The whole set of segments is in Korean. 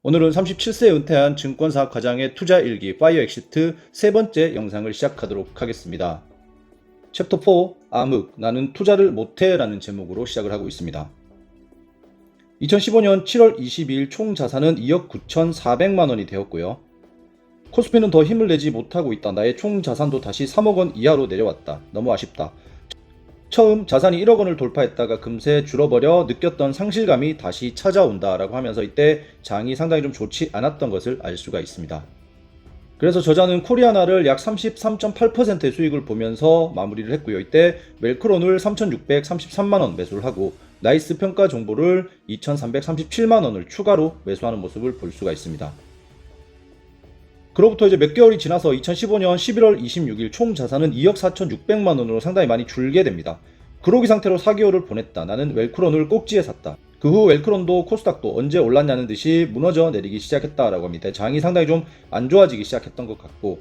오늘은 37세 은퇴한 증권사 과장의 투자 일기 파이어 엑시트 세 번째 영상을 시작하도록 하겠습니다. 챕터 4 암흑 나는 투자를 못해 라는 제목으로 시작을 하고 있습니다. 2015년 7월 22일 총 자산은 2억 9,400만 원이 되었고요. 코스피는 더 힘을 내지 못하고 있다. 나의 총 자산도 다시 3억 원 이하로 내려왔다. 너무 아쉽다. 처음 자산이 1억 원을 돌파했다가 금세 줄어버려 느꼈던 상실감이 다시 찾아온다 라고 하면서 이때 장이 상당히 좀 좋지 않았던 것을 알 수가 있습니다. 그래서 저자는 코리아나를 약 33.8%의 수익을 보면서 마무리를 했고요. 이때 웰크론을 3,633만원 매수를 하고 나이스 평가 정보를 2,337만원을 추가로 매수하는 모습을 볼 수가 있습니다. 그로부터 이제 몇 개월이 지나서 2015년 11월 26일 총 자산은 2억 4,600만 원으로 상당히 많이 줄게 됩니다. 그러기 상태로 4개월을 보냈다. 나는 웰크론을 꼭지에 샀다. 그 후 웰크론도 코스닥도 언제 올랐냐는 듯이 무너져 내리기 시작했다라고 합니다. 장이 상당히 좀 안 좋아지기 시작했던 것 같고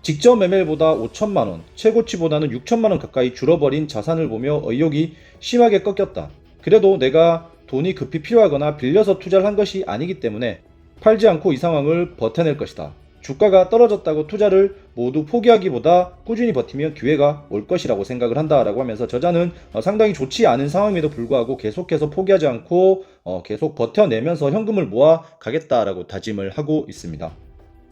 직전 매매일보다 5천만 원, 최고치보다는 6천만 원 가까이 줄어버린 자산을 보며 의욕이 심하게 꺾였다. 그래도 내가 돈이 급히 필요하거나 빌려서 투자를 한 것이 아니기 때문에 팔지 않고 이 상황을 버텨낼 것이다. 주가가 떨어졌다고 투자를 모두 포기하기보다 꾸준히 버티면 기회가 올 것이라고 생각을 한다라고 하면서 저자는 상당히 좋지 않은 상황임에도 불구하고 계속해서 포기하지 않고 계속 버텨내면서 현금을 모아 가겠다라고 다짐을 하고 있습니다.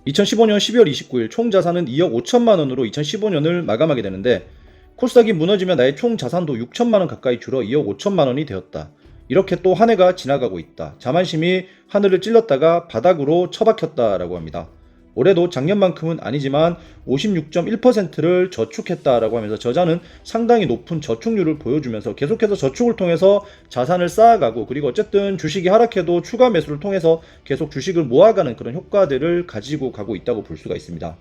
2015년 12월 29일 총 자산은 2억 5천만 원으로 2015년을 마감하게 되는데 코스닥이 무너지며 나의 총 자산도 6천만 원 가까이 줄어 2억 5천만 원이 되었다. 이렇게 또 한 해가 지나가고 있다. 자만심이 하늘을 찔렀다가 바닥으로 처박혔다라고 합니다. 올해도 작년만큼은 아니지만 56.1%를 저축했다라고 하면서 저자는 상당히 높은 저축률을 보여주면서 계속해서 저축을 통해서 자산을 쌓아가고 그리고 어쨌든 주식이 하락해도 추가 매수를 통해서 계속 주식을 모아가는 그런 효과들을 가지고 가고 있다고 볼 수가 있습니다.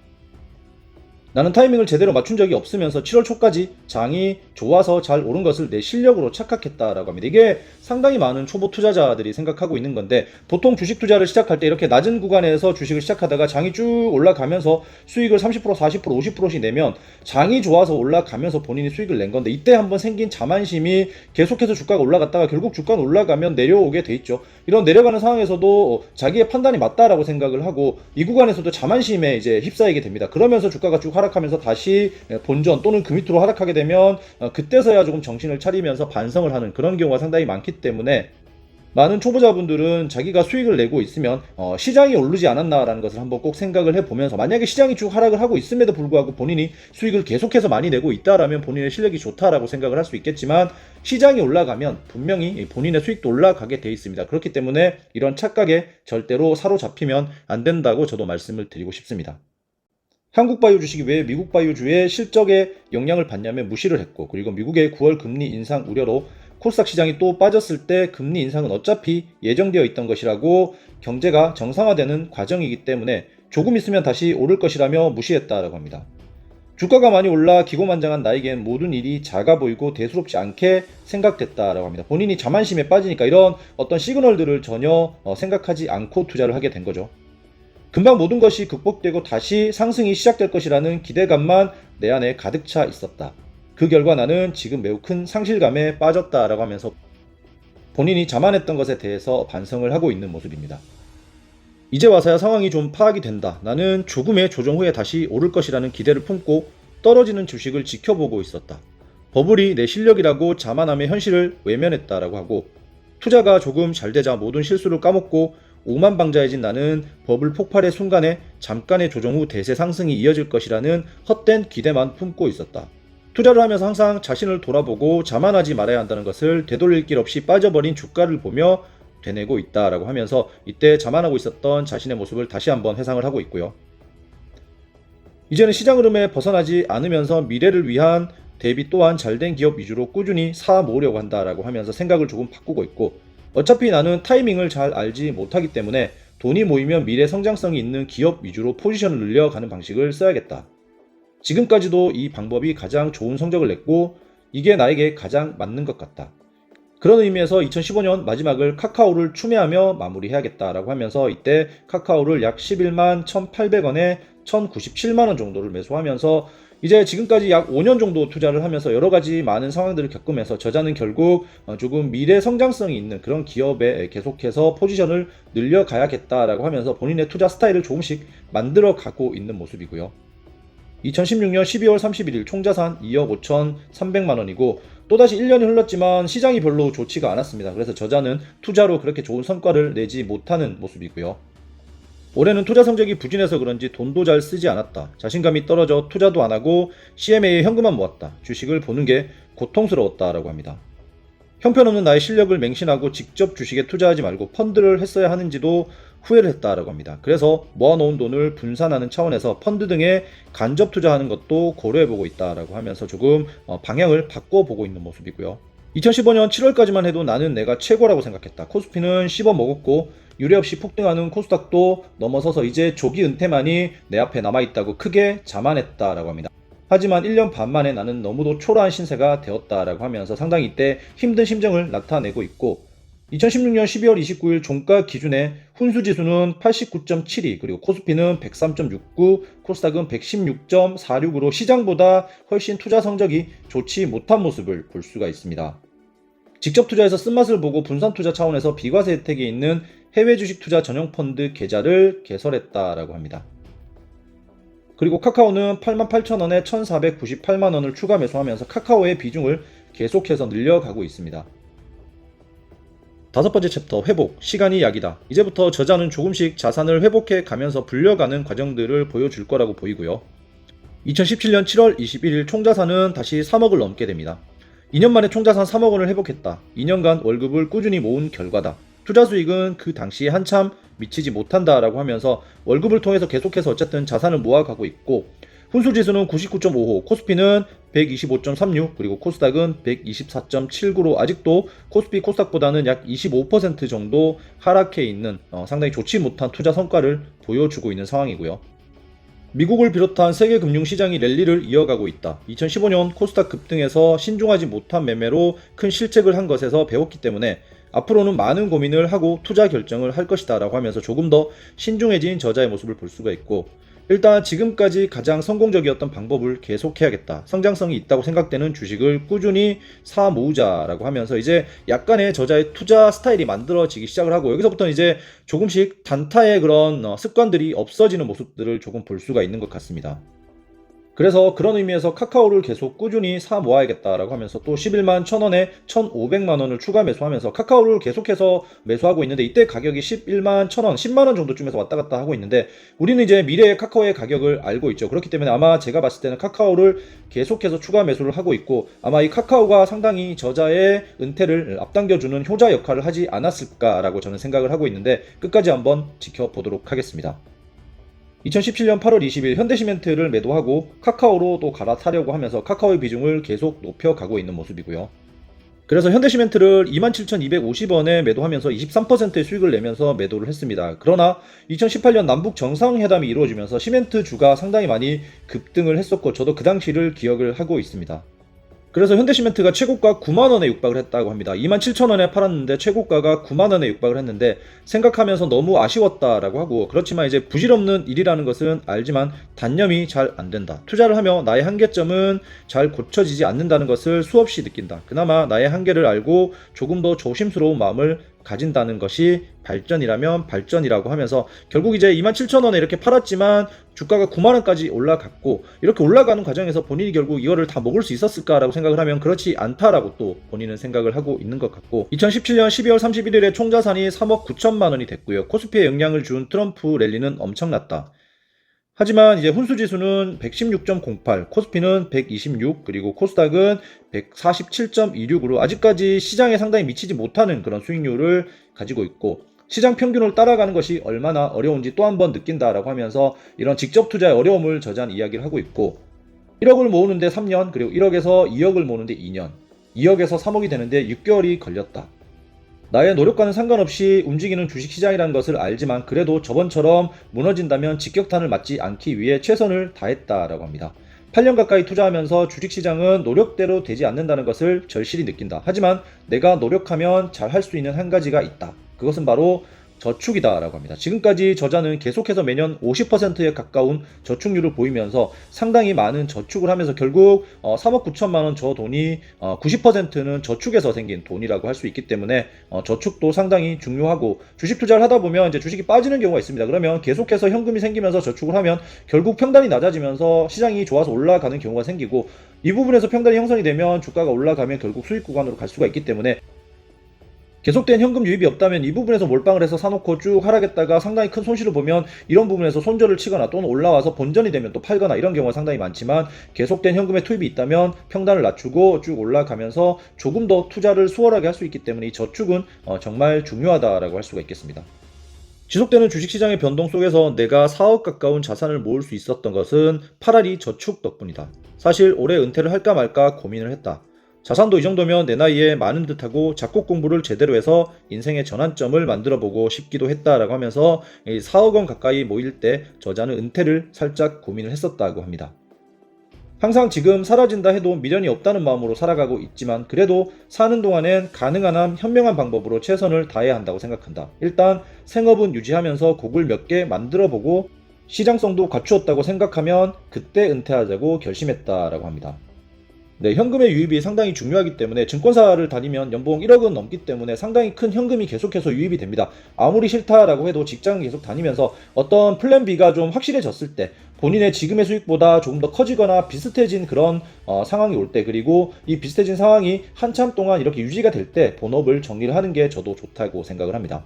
나는 타이밍을 제대로 맞춘 적이 없으면서 7월 초까지 장이 좋아서 잘 오른 것을 내 실력으로 착각했다라고 합니다. 이게 상당히 많은 초보 투자자들이 생각하고 있는 건데 보통 주식 투자를 시작할 때 이렇게 낮은 구간에서 주식을 시작하다가 장이 쭉 올라가면서 수익을 30%, 40%, 50%씩 내면 장이 좋아서 올라가면서 본인이 수익을 낸 건데 이때 한번 생긴 자만심이 계속해서 주가가 올라갔다가 결국 주가는 올라가면 내려오게 돼 있죠. 이런 내려가는 상황에서도 자기의 판단이 맞다라고 생각을 하고 이 구간에서도 자만심에 이제 휩싸이게 됩니다. 그러면서 주가가 쭉 하락하면서 다시 본전 또는 그 밑으로 하락하게 되면 그때서야 조금 정신을 차리면서 반성을 하는 그런 경우가 상당히 많기 때문에 많은 초보자분들은 자기가 수익을 내고 있으면 시장이 오르지 않았나라는 것을 한번 꼭 생각을 해보면서 만약에 시장이 쭉 하락을 하고 있음에도 불구하고 본인이 수익을 계속해서 많이 내고 있다라면 본인의 실력이 좋다라고 생각을 할 수 있겠지만 시장이 올라가면 분명히 본인의 수익도 올라가게 돼 있습니다. 그렇기 때문에 이런 착각에 절대로 사로잡히면 안 된다고 저도 말씀을 드리고 싶습니다. 한국 바이오 주식이 왜 미국 바이오주의 실적에 영향을 받냐면 무시를 했고 그리고 미국의 9월 금리 인상 우려로 코스닥 시장이 또 빠졌을 때 금리 인상은 어차피 예정되어 있던 것이라고 경제가 정상화되는 과정이기 때문에 조금 있으면 다시 오를 것이라며 무시했다라고 합니다. 주가가 많이 올라 기고만장한 나에겐 모든 일이 작아 보이고 대수롭지 않게 생각됐다라고 합니다. 본인이 자만심에 빠지니까 이런 어떤 시그널들을 전혀 생각하지 않고 투자를 하게 된 거죠. 금방 모든 것이 극복되고 다시 상승이 시작될 것이라는 기대감만 내 안에 가득 차 있었다. 그 결과 나는 지금 매우 큰 상실감에 빠졌다라고 하면서 본인이 자만했던 것에 대해서 반성을 하고 있는 모습입니다. 이제 와서야 상황이 좀 파악이 된다. 나는 조금의 조정 후에 다시 오를 것이라는 기대를 품고 떨어지는 주식을 지켜보고 있었다. 버블이 내 실력이라고 자만함의 현실을 외면했다라고 하고 투자가 조금 잘 되자 모든 실수를 까먹고 오만방자해진 나는 버블 폭발의 순간에 잠깐의 조정 후 대세 상승이 이어질 것이라는 헛된 기대만 품고 있었다. 투자를 하면서 항상 자신을 돌아보고 자만하지 말아야 한다는 것을 되돌릴 길 없이 빠져버린 주가를 보며 되뇌고 있다라고 하면서 이때 자만하고 있었던 자신의 모습을 다시 한번 회상을 하고 있고요. 이제는 시장 흐름에 벗어나지 않으면서 미래를 위한 대비 또한 잘된 기업 위주로 꾸준히 사 모으려고 한다라고 하면서 생각을 조금 바꾸고 있고 어차피 나는 타이밍을 잘 알지 못하기 때문에 돈이 모이면 미래 성장성이 있는 기업 위주로 포지션을 늘려가는 방식을 써야겠다. 지금까지도 이 방법이 가장 좋은 성적을 냈고 이게 나에게 가장 맞는 것 같다. 그런 의미에서 2015년 마지막을 카카오를 추매하며 마무리해야겠다라고 하면서 이때 카카오를 약 11만 1,800원에 1,097만원 정도를 매수하면서 이제 지금까지 약 5년 정도 투자를 하면서 여러 가지 많은 상황들을 겪으면서 저자는 결국 조금 미래 성장성이 있는 그런 기업에 계속해서 포지션을 늘려가야겠다라고 하면서 본인의 투자 스타일을 조금씩 만들어 가고 있는 모습이고요. 2016년 12월 31일 총자산 2억 5,300만원이고 또다시 1년이 흘렀지만 시장이 별로 좋지가 않았습니다. 그래서 저자는 투자로 그렇게 좋은 성과를 내지 못하는 모습이고요. 올해는 투자 성적이 부진해서 그런지 돈도 잘 쓰지 않았다. 자신감이 떨어져 투자도 안 하고 CMA에 현금만 모았다. 주식을 보는 게 고통스러웠다라고 합니다. 형편없는 나의 실력을 맹신하고 직접 주식에 투자하지 말고 펀드를 했어야 하는지도 후회를 했다라고 합니다. 그래서 모아놓은 돈을 분산하는 차원에서 펀드 등에 간접 투자하는 것도 고려해보고 있다라고 하면서 조금 방향을 바꿔보고 있는 모습이고요. 2015년 7월까지만 해도 나는 내가 최고라고 생각했다. 코스피는 씹어먹었고 유례없이 폭등하는 코스닥도 넘어서서 이제 조기 은퇴만이 내 앞에 남아있다고 크게 자만했다라고 합니다. 하지만 1년 반 만에 나는 너무도 초라한 신세가 되었다라고 하면서 상당히 이때 힘든 심정을 나타내고 있고 2016년 12월 29일 종가 기준에 훈수지수는 89.72 그리고 코스피는 103.69 코스닥은 116.46으로 시장보다 훨씬 투자 성적이 좋지 못한 모습을 볼 수가 있습니다. 직접 투자에서 쓴맛을 보고 분산 투자 차원에서 비과세 혜택이 있는 해외 주식 투자 전용 펀드 계좌를 개설했다라고 합니다. 그리고 카카오는 88,000원에 1,498만원을 추가 매수하면서 카카오의 비중을 계속해서 늘려가고 있습니다. 다섯 번째 챕터 회복, 시간이 약이다. 이제부터 저자는 조금씩 자산을 회복해 가면서 불려가는 과정들을 보여줄 거라고 보이고요. 2017년 7월 21일 총자산은 다시 3억을 넘게 됩니다. 2년 만에 총자산 3억 원을 회복했다. 2년간 월급을 꾸준히 모은 결과다. 투자 수익은 그 당시에 한참 미치지 못한다라고 하면서 월급을 통해서 계속해서 어쨌든 자산을 모아가고 있고 훈수지수는 99.55, 코스피는 125.36, 그리고 코스닥은 124.79로 아직도 코스피 코스닥보다는 약 25% 정도 하락해 있는 상당히 좋지 못한 투자 성과를 보여주고 있는 상황이고요. 미국을 비롯한 세계 금융시장이 랠리를 이어가고 있다. 2015년 코스닥 급등에서 신중하지 못한 매매로 큰 실책을 한 것에서 배웠기 때문에 앞으로는 많은 고민을 하고 투자 결정을 할 것이다 라고 하면서 조금 더 신중해진 저자의 모습을 볼 수가 있고 일단 지금까지 가장 성공적이었던 방법을 계속해야겠다. 성장성이 있다고 생각되는 주식을 꾸준히 사 모으자라고 하면서 이제 약간의 저자의 투자 스타일이 만들어지기 시작을 하고 여기서부터는 이제 조금씩 단타의 그런 습관들이 없어지는 모습들을 조금 볼 수가 있는 것 같습니다. 그래서 그런 의미에서 카카오를 계속 꾸준히 사 모아야겠다라고 하면서 또 11만 1,000원에 1,500만원을 추가 매수하면서 카카오를 계속해서 매수하고 있는데 이때 가격이 11만 1,000원, 10만원 정도쯤에서 왔다 갔다 하고 있는데 우리는 이제 미래의 카카오의 가격을 알고 있죠. 그렇기 때문에 아마 제가 봤을 때는 카카오를 계속해서 추가 매수를 하고 있고 아마 이 카카오가 상당히 저자의 은퇴를 앞당겨주는 효자 역할을 하지 않았을까라고 저는 생각을 하고 있는데 끝까지 한번 지켜보도록 하겠습니다. 2017년 8월 20일 현대시멘트를 매도하고 카카오로 또 갈아타려고 하면서 카카오의 비중을 계속 높여가고 있는 모습이고요. 그래서 현대시멘트를 27,250원에 매도하면서 23%의 수익을 내면서 매도를 했습니다. 그러나 2018년 남북 정상회담이 이루어지면서 시멘트주가 상당히 많이 급등을 했었고 저도 그 당시를 기억을 하고 있습니다. 그래서 현대시멘트가 최고가 9만원에 육박을 했다고 합니다. 27,000원에 팔았는데 최고가가 9만원에 육박을 했는데 생각하면서 너무 아쉬웠다라고 하고 그렇지만 이제 부질없는 일이라는 것은 알지만 단념이 잘 안된다. 투자를 하며 나의 한계점은 잘 고쳐지지 않는다는 것을 수없이 느낀다. 그나마 나의 한계를 알고 조금 더 조심스러운 마음을 가진다는 것이 발전이라면 발전이라고 하면서 결국 이제 27,000원에 이렇게 팔았지만 주가가 9만원까지 올라갔고 이렇게 올라가는 과정에서 본인이 결국 이거를 다 먹을 수 있었을까라고 생각을 하면 그렇지 않다라고 또 본인은 생각을 하고 있는 것 같고 2017년 12월 31일에 총자산이 3억 9천만원이 됐고요. 코스피에 영향을 준 트럼프 랠리는 엄청났다. 하지만 이제 훈수지수는 116.08, 코스피는 126, 그리고 코스닥은 147.26으로 아직까지 시장에 상당히 미치지 못하는 그런 수익률을 가지고 있고 시장 평균을 따라가는 것이 얼마나 어려운지 또 한 번 느낀다라고 하면서 이런 직접 투자의 어려움을 저자는 이야기를 하고 있고 1억을 모으는데 3년, 그리고 1억에서 2억을 모으는데 2년, 2억에서 3억이 되는데 6개월이 걸렸다. 나의 노력과는 상관없이 움직이는 주식시장이라는 것을 알지만 그래도 저번처럼 무너진다면 직격탄을 맞지 않기 위해 최선을 다했다라고 합니다. 8년 가까이 투자하면서 주식시장은 노력대로 되지 않는다는 것을 절실히 느낀다. 하지만 내가 노력하면 잘 할 수 있는 한 가지가 있다. 그것은 바로 저축이다 라고 합니다. 지금까지 저자는 계속해서 매년 50%에 가까운 저축률을 보이면서 상당히 많은 저축을 하면서 결국 3억 9천만 원 저 돈이 90%는 저축에서 생긴 돈이라고 할 수 있기 때문에 저축도 상당히 중요하고, 주식 투자를 하다 보면 이제 주식이 빠지는 경우가 있습니다. 그러면 계속해서 현금이 생기면서 저축을 하면 결국 평단이 낮아지면서 시장이 좋아서 올라가는 경우가 생기고, 이 부분에서 평단이 형성이 되면 주가가 올라가면 결국 수익 구간으로 갈 수가 있기 때문에 계속된 현금 유입이 없다면 이 부분에서 몰빵을 해서 사놓고 쭉 하락했다가 상당히 큰 손실을 보면 이런 부분에서 손절을 치거나 또는 올라와서 본전이 되면 또 팔거나 이런 경우가 상당히 많지만, 계속된 현금의 투입이 있다면 평단을 낮추고 쭉 올라가면서 조금 더 투자를 수월하게 할 수 있기 때문에 이 저축은 정말 중요하다라고 할 수가 있겠습니다. 지속되는 주식시장의 변동 속에서 내가 4억 가까운 자산을 모을 수 있었던 것은 파라리 저축 덕분이다. 사실 올해 은퇴를 할까 말까 고민을 했다. 자산도 이 정도면 내 나이에 많은 듯하고 작곡 공부를 제대로 해서 인생의 전환점을 만들어보고 싶기도 했다라고 하면서 4억 원 가까이 모일 때 저자는 은퇴를 살짝 고민을 했었다고 합니다. 항상 지금 사라진다 해도 미련이 없다는 마음으로 살아가고 있지만, 그래도 사는 동안엔 가능한 한 현명한 방법으로 최선을 다해야 한다고 생각한다. 일단 생업은 유지하면서 곡을 몇 개 만들어보고 시장성도 갖추었다고 생각하면 그때 은퇴하자고 결심했다라고 합니다. 네, 현금의 유입이 상당히 중요하기 때문에 증권사를 다니면 연봉 1억은 넘기 때문에 상당히 큰 현금이 계속해서 유입이 됩니다. 아무리 싫다라고 해도 직장 계속 다니면서 어떤 플랜 B가 좀 확실해졌을 때, 본인의 지금의 수익보다 조금 더 커지거나 비슷해진 그런 상황이 올 때, 그리고 이 비슷해진 상황이 한참 동안 이렇게 유지가 될 때 본업을 정리를 하는 게 저도 좋다고 생각을 합니다.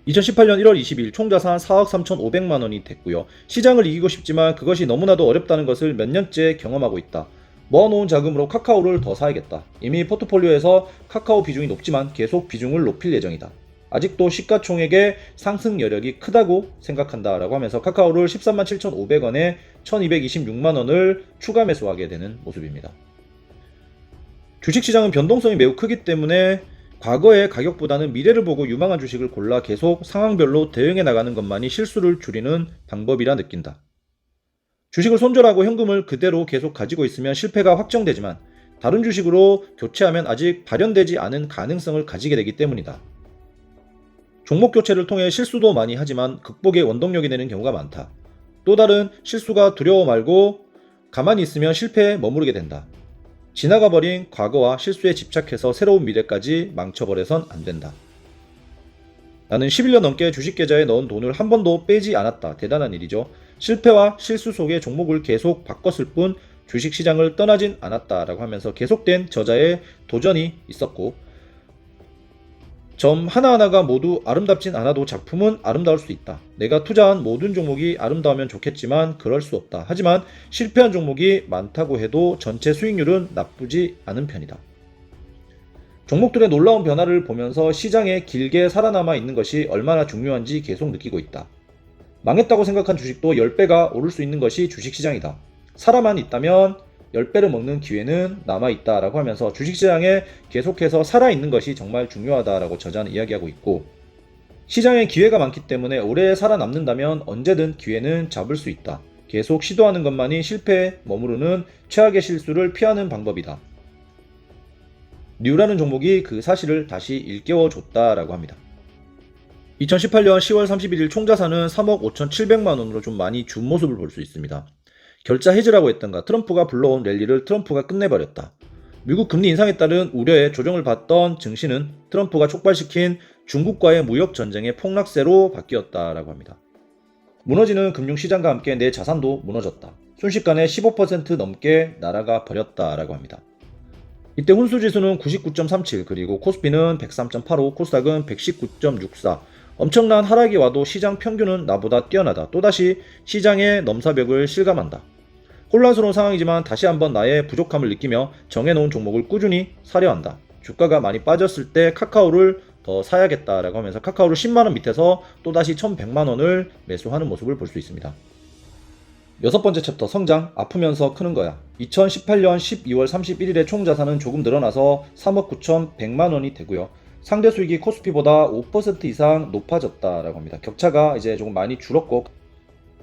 2018년 1월 20일 총자산 4억 3,500만 원이 됐고요. 시장을 이기고 싶지만 그것이 너무나도 어렵다는 것을 몇 년째 경험하고 있다. 모아놓은 자금으로 카카오를 더 사야겠다. 이미 포트폴리오에서 카카오 비중이 높지만 계속 비중을 높일 예정이다. 아직도 시가총액의 상승 여력이 크다고 생각한다 라고 하면서 카카오를 13만 7,500원에 1,226만 원을 추가 매수하게 되는 모습입니다. 주식시장은 변동성이 매우 크기 때문에 과거의 가격보다는 미래를 보고 유망한 주식을 골라 계속 상황별로 대응해 나가는 것만이 실수를 줄이는 방법이라 느낀다. 주식을 손절하고 현금을 그대로 계속 가지고 있으면 실패가 확정되지만, 다른 주식으로 교체하면 아직 발현되지 않은 가능성을 가지게 되기 때문이다. 종목 교체를 통해 실수도 많이 하지만 극복의 원동력이 되는 경우가 많다. 또 다른 실수가 두려워 말고 가만히 있으면 실패에 머무르게 된다. 지나가버린 과거와 실수에 집착해서 새로운 미래까지 망쳐버려선 안 된다. 나는 11년 넘게 주식 계좌에 넣은 돈을 한 번도 빼지 않았다. 대단한 일이죠. 실패와 실수 속에 종목을 계속 바꿨을 뿐 주식시장을 떠나진 않았다라고 하면서 계속된 저자의 도전이 있었고, 점 하나하나가 모두 아름답진 않아도 작품은 아름다울 수 있다. 내가 투자한 모든 종목이 아름다우면 좋겠지만 그럴 수 없다. 하지만 실패한 종목이 많다고 해도 전체 수익률은 나쁘지 않은 편이다. 종목들의 놀라운 변화를 보면서 시장에 길게 살아남아 있는 것이 얼마나 중요한지 계속 느끼고 있다. 망했다고 생각한 주식도 10배가 오를 수 있는 것이 주식시장이다. 살아만 있다면 10배를 먹는 기회는 남아있다라고 하면서 주식시장에 계속해서 살아있는 것이 정말 중요하다라고 저자는 이야기하고 있고, 시장에 기회가 많기 때문에 오래 살아남는다면 언제든 기회는 잡을 수 있다. 계속 시도하는 것만이 실패에 머무르는 최악의 실수를 피하는 방법이다. 뉴라는 종목이 그 사실을 다시 일깨워줬다라고 합니다. 2018년 10월 31일 총자산은 3억 5,700만 원으로 좀 많이 준 모습을 볼 수 있습니다. 결자 해지라고 했던가, 트럼프가 불러온 랠리를 트럼프가 끝내버렸다. 미국 금리 인상에 따른 우려에 조정을 받던 증시는 트럼프가 촉발시킨 중국과의 무역 전쟁의 폭락세로 바뀌었다라고 합니다. 무너지는 금융시장과 함께 내 자산도 무너졌다. 순식간에 15% 넘게 날아가 버렸다라고 합니다. 이때 훈수지수는 99.37, 그리고 코스피는 103.85, 코스닥은 119.64. 엄청난 하락이 와도 시장 평균은 나보다 뛰어나다. 또다시 시장의 넘사벽을 실감한다. 혼란스러운 상황이지만 다시 한번 나의 부족함을 느끼며 정해놓은 종목을 꾸준히 사려 한다. 주가가 많이 빠졌을 때 카카오를 더 사야겠다라고 하면서 카카오를 10만원 밑에서 또다시 1100만원을 매수하는 모습을 볼 수 있습니다. 여섯 번째 챕터, 성장, 아프면서 크는 거야. 2018년 12월 31일에 총 자산은 조금 늘어나서 3억 9,100만원이 되고요. 상대 수익이 코스피보다 5% 이상 높아졌다라고 합니다. 격차가 이제 조금 많이 줄었고,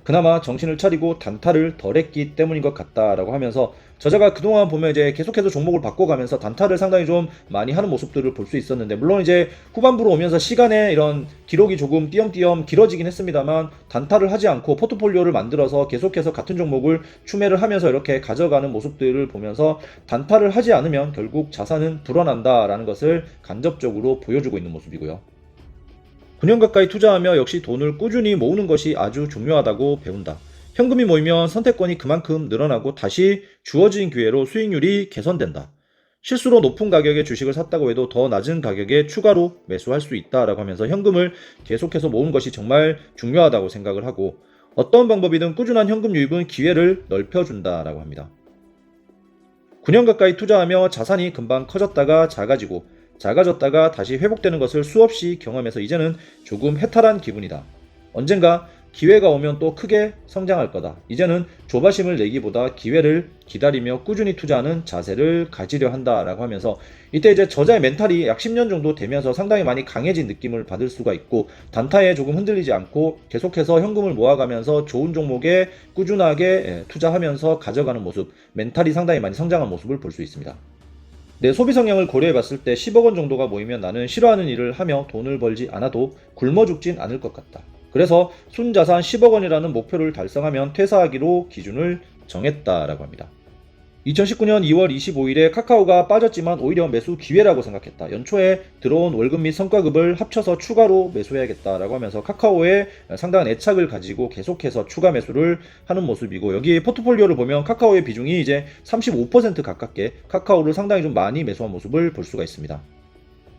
그나마 정신을 차리고 단타를 덜 했기 때문인 것 같다라고 하면서, 저자가 그동안 보면 이제 계속해서 종목을 바꿔가면서 단타를 상당히 좀 많이 하는 모습들을 볼 수 있었는데, 물론 이제 후반부로 오면서 시간에 이런 기록이 조금 띄엄띄엄 길어지긴 했습니다만, 단타를 하지 않고 포트폴리오를 만들어서 계속해서 같은 종목을 추매를 하면서 이렇게 가져가는 모습들을 보면서, 단타를 하지 않으면 결국 자산은 불어난다라는 것을 간접적으로 보여주고 있는 모습이고요. 9년 가까이 투자하며 역시 돈을 꾸준히 모으는 것이 아주 중요하다고 배운다. 현금이 모이면 선택권이 그만큼 늘어나고 다시 주어진 기회로 수익률이 개선된다. 실수로 높은 가격에 주식을 샀다고 해도 더 낮은 가격에 추가로 매수할 수 있다라고 하면서 현금을 계속해서 모으는 것이 정말 중요하다고 생각을 하고, 어떤 방법이든 꾸준한 현금 유입은 기회를 넓혀준다라고 합니다. 9년 가까이 투자하며 자산이 금방 커졌다가 작아졌다가 다시 회복되는 것을 수없이 경험해서 이제는 조금 해탈한 기분이다. 언젠가 기회가 오면 또 크게 성장할 거다. 이제는 조바심을 내기보다 기회를 기다리며 꾸준히 투자하는 자세를 가지려 한다라고 하면서, 이때 이제 저자의 멘탈이 약 10년 정도 되면서 상당히 많이 강해진 느낌을 받을 수가 있고, 단타에 조금 흔들리지 않고 계속해서 현금을 모아가면서 좋은 종목에 꾸준하게 투자하면서 가져가는 모습, 멘탈이 상당히 많이 성장한 모습을 볼 수 있습니다. 내 소비 성향을 고려해 봤을 때 10억 원 정도가 모이면 나는 싫어하는 일을 하며 돈을 벌지 않아도 굶어 죽진 않을 것 같다. 그래서 순자산 10억 원이라는 목표를 달성하면 퇴사하기로 기준을 정했다라고 합니다. 2019년 2월 25일에 카카오가 빠졌지만 오히려 매수 기회라고 생각했다. 연초에 들어온 월급 및 성과급을 합쳐서 추가로 매수해야겠다라고 하면서 카카오에 상당한 애착을 가지고 계속해서 추가 매수를 하는 모습이고, 여기 포트폴리오를 보면 카카오의 비중이 이제 35% 가깝게 카카오를 상당히 좀 많이 매수한 모습을 볼 수가 있습니다.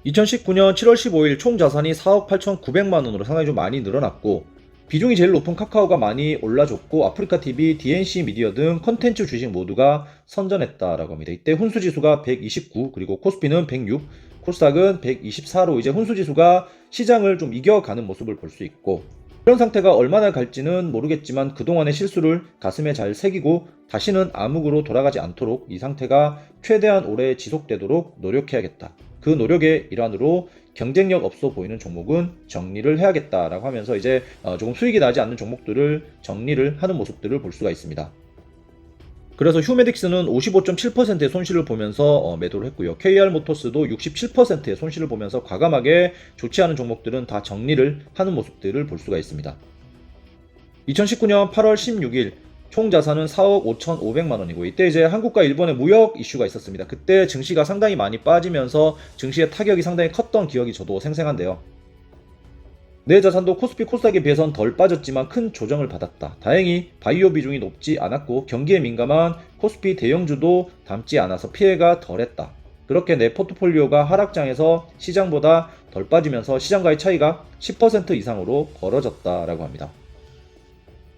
2019년 7월 15일 총 자산이 4억 8,900만 원으로 상당히 좀 많이 늘어났고, 비중이 제일 높은 카카오가 많이 올라줬고, 아프리카TV, DNC 미디어 등 컨텐츠 주식 모두가 선전했다라고 합니다. 이때 훈수지수가 129, 그리고 코스피는 106, 코스닥은 124로 이제 훈수지수가 시장을 좀 이겨가는 모습을 볼 수 있고, 이런 상태가 얼마나 갈지는 모르겠지만 그동안의 실수를 가슴에 잘 새기고 다시는 암흑으로 돌아가지 않도록 이 상태가 최대한 오래 지속되도록 노력해야겠다. 그 노력의 일환으로 경쟁력 없어 보이는 종목은 정리를 해야겠다라고 하면서 이제 조금 수익이 나지 않는 종목들을 정리를 하는 모습들을 볼 수가 있습니다. 그래서 휴메딕스는 55.7%의 손실을 보면서 매도를 했고요. KR모터스도 67%의 손실을 보면서 과감하게 좋지 않은 종목들은 다 정리를 하는 모습들을 볼 수가 있습니다. 2019년 8월 16일 총 자산은 4억 5,500만 원이고, 이때 이제 한국과 일본의 무역 이슈가 있었습니다. 그때 증시가 상당히 많이 빠지면서 증시의 타격이 상당히 컸던 기억이 저도 생생한데요. 내 자산도 코스피 코스닥에 비해선 덜 빠졌지만 큰 조정을 받았다. 다행히 바이오 비중이 높지 않았고 경기에 민감한 코스피 대형주도 담지 않아서 피해가 덜했다. 그렇게 내 포트폴리오가 하락장에서 시장보다 덜 빠지면서 시장과의 차이가 10% 이상으로 벌어졌다라고 합니다.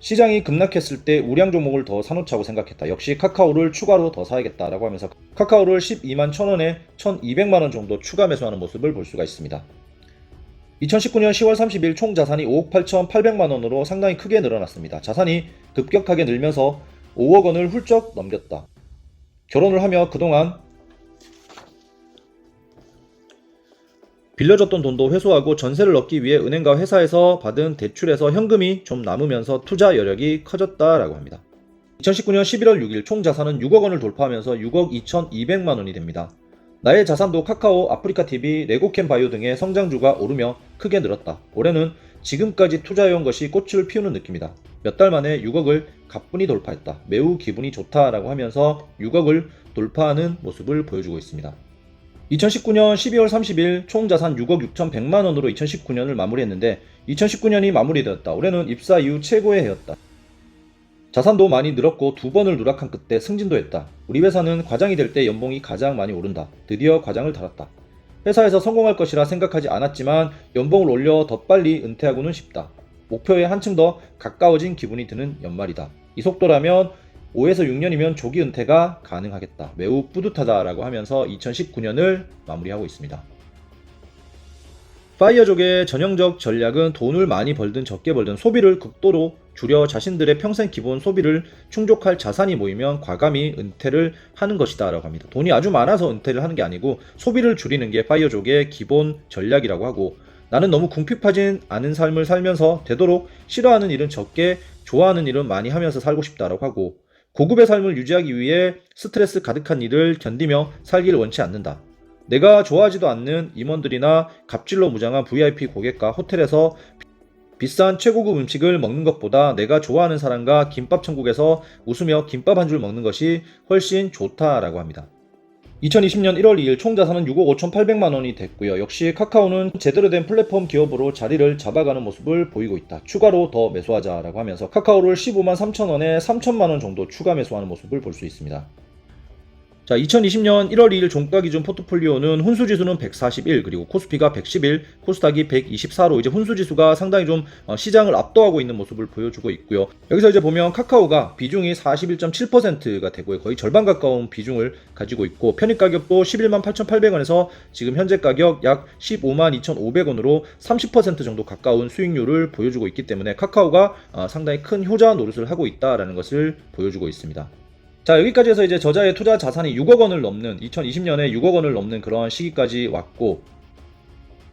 시장이 급락했을 때 우량 종목을 더 사놓자고 생각했다. 역시 카카오를 추가로 더 사야겠다라고 하면서 카카오를 12만 1,000원에 1,200만원 정도 추가 매수하는 모습을 볼 수가 있습니다. 2019년 10월 30일 총 자산이 5억 8,800만원으로 상당히 크게 늘어났습니다. 자산이 급격하게 늘면서 5억 원을 훌쩍 넘겼다. 결혼을 하며 그동안 빌려줬던 돈도 회수하고 전세를 얻기 위해 은행과 회사에서 받은 대출에서 현금이 좀 남으면서 투자 여력이 커졌다라고 합니다. 2019년 11월 6일 총 자산은 6억 원을 돌파하면서 6억 2,200만 원이 됩니다. 나의 자산도 카카오, 아프리카TV, 레고캠바이오 등의 성장주가 오르며 크게 늘었다. 올해는 지금까지 투자해온 것이 꽃을 피우는 느낌이다. 몇 달 만에 6억을 가뿐히 돌파했다. 매우 기분이 좋다라고 하면서 6억을 돌파하는 모습을 보여주고 있습니다. 2019년 12월 30일 총 자산 6억 6,100만 원으로 2019년을 마무리했는데 2019년이 마무리되었다. 올해는 입사 이후 최고의 해였다. 자산도 많이 늘었고 2번을 누락한 끝에 승진도 했다. 우리 회사는 과장이 될 때 연봉이 가장 많이 오른다. 드디어 과장을 달았다. 회사에서 성공할 것이라 생각하지 않았지만 연봉을 올려 더 빨리 은퇴하고는 싶다. 목표에 한층 더 가까워진 기분이 드는 연말이다. 이 속도라면 5에서 6년이면 조기 은퇴가 가능하겠다. 매우 뿌듯하다라고 하면서 2019년을 마무리하고 있습니다. 파이어족의 전형적 전략은 돈을 많이 벌든 적게 벌든 소비를 극도로 줄여 자신들의 평생 기본 소비를 충족할 자산이 모이면 과감히 은퇴를 하는 것이다 라고 합니다. 돈이 아주 많아서 은퇴를 하는 게 아니고 소비를 줄이는 게 파이어족의 기본 전략이라고 하고, 나는 너무 궁핍하진 않은 삶을 살면서 되도록 싫어하는 일은 적게 좋아하는 일은 많이 하면서 살고 싶다라고 하고, 고급의 삶을 유지하기 위해 스트레스 가득한 일을 견디며 살기를 원치 않는다. 내가 좋아하지도 않는 임원들이나 갑질로 무장한 VIP 고객과 호텔에서 비싼 최고급 음식을 먹는 것보다 내가 좋아하는 사람과 김밥 천국에서 웃으며 김밥 한 줄 먹는 것이 훨씬 좋다라고 합니다. 2020년 1월 2일 총 자산은 6억 5,800만 원이 됐고요. 역시 카카오는 제대로 된 플랫폼 기업으로 자리를 잡아가는 모습을 보이고 있다. 추가로 더 매수하자라고 하면서 카카오를 15만 3천 원에 3천만 원 정도 추가 매수하는 모습을 볼 수 있습니다. 자, 2020년 1월 2일 종가 기준 포트폴리오는 훈수지수는 141, 그리고 코스피가 111, 코스닥이 124로 이제 훈수지수가 상당히 좀 시장을 압도하고 있는 모습을 보여주고 있고요. 여기서 이제 보면 카카오가 비중이 41.7%가 되고요. 거의 절반 가까운 비중을 가지고 있고, 편입 가격도 11만 8,800원에서 지금 현재 가격 약 15만 2,500원으로 30% 정도 가까운 수익률을 보여주고 있기 때문에 카카오가 상당히 큰 효자 노릇을 하고 있다라는 것을 보여주고 있습니다. 자, 여기까지 해서 이제 저자의 투자 자산이 6억 원을 넘는 2020년에 6억 원을 넘는 그런 시기까지 왔고,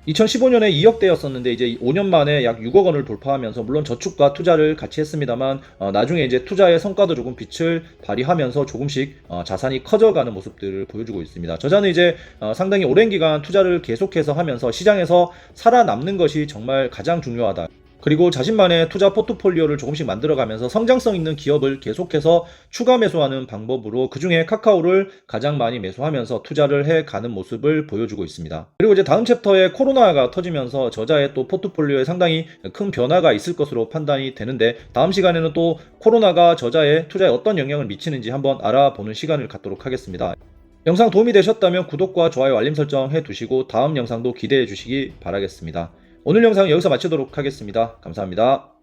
2015년에 2억대였었는데 이제 5년 만에 약 6억 원을 돌파하면서, 물론 저축과 투자를 같이 했습니다만 나중에 이제 투자의 성과도 조금 빛을 발휘하면서 조금씩 자산이 커져가는 모습들을 보여주고 있습니다. 저자는 이제 상당히 오랜 기간 투자를 계속해서 하면서 시장에서 살아남는 것이 정말 가장 중요하다. 그리고 자신만의 투자 포트폴리오를 조금씩 만들어가면서 성장성 있는 기업을 계속해서 추가 매수하는 방법으로 그중에 카카오를 가장 많이 매수하면서 투자를 해가는 모습을 보여주고 있습니다. 그리고 이제 다음 챕터에 코로나가 터지면서 저자의 또 포트폴리오에 상당히 큰 변화가 있을 것으로 판단이 되는데, 다음 시간에는 또 코로나가 저자의 투자에 어떤 영향을 미치는지 한번 알아보는 시간을 갖도록 하겠습니다. 영상 도움이 되셨다면 구독과 좋아요, 알림 설정 해두시고 다음 영상도 기대해 주시기 바라겠습니다. 오늘 영상은 여기서 마치도록 하겠습니다. 감사합니다.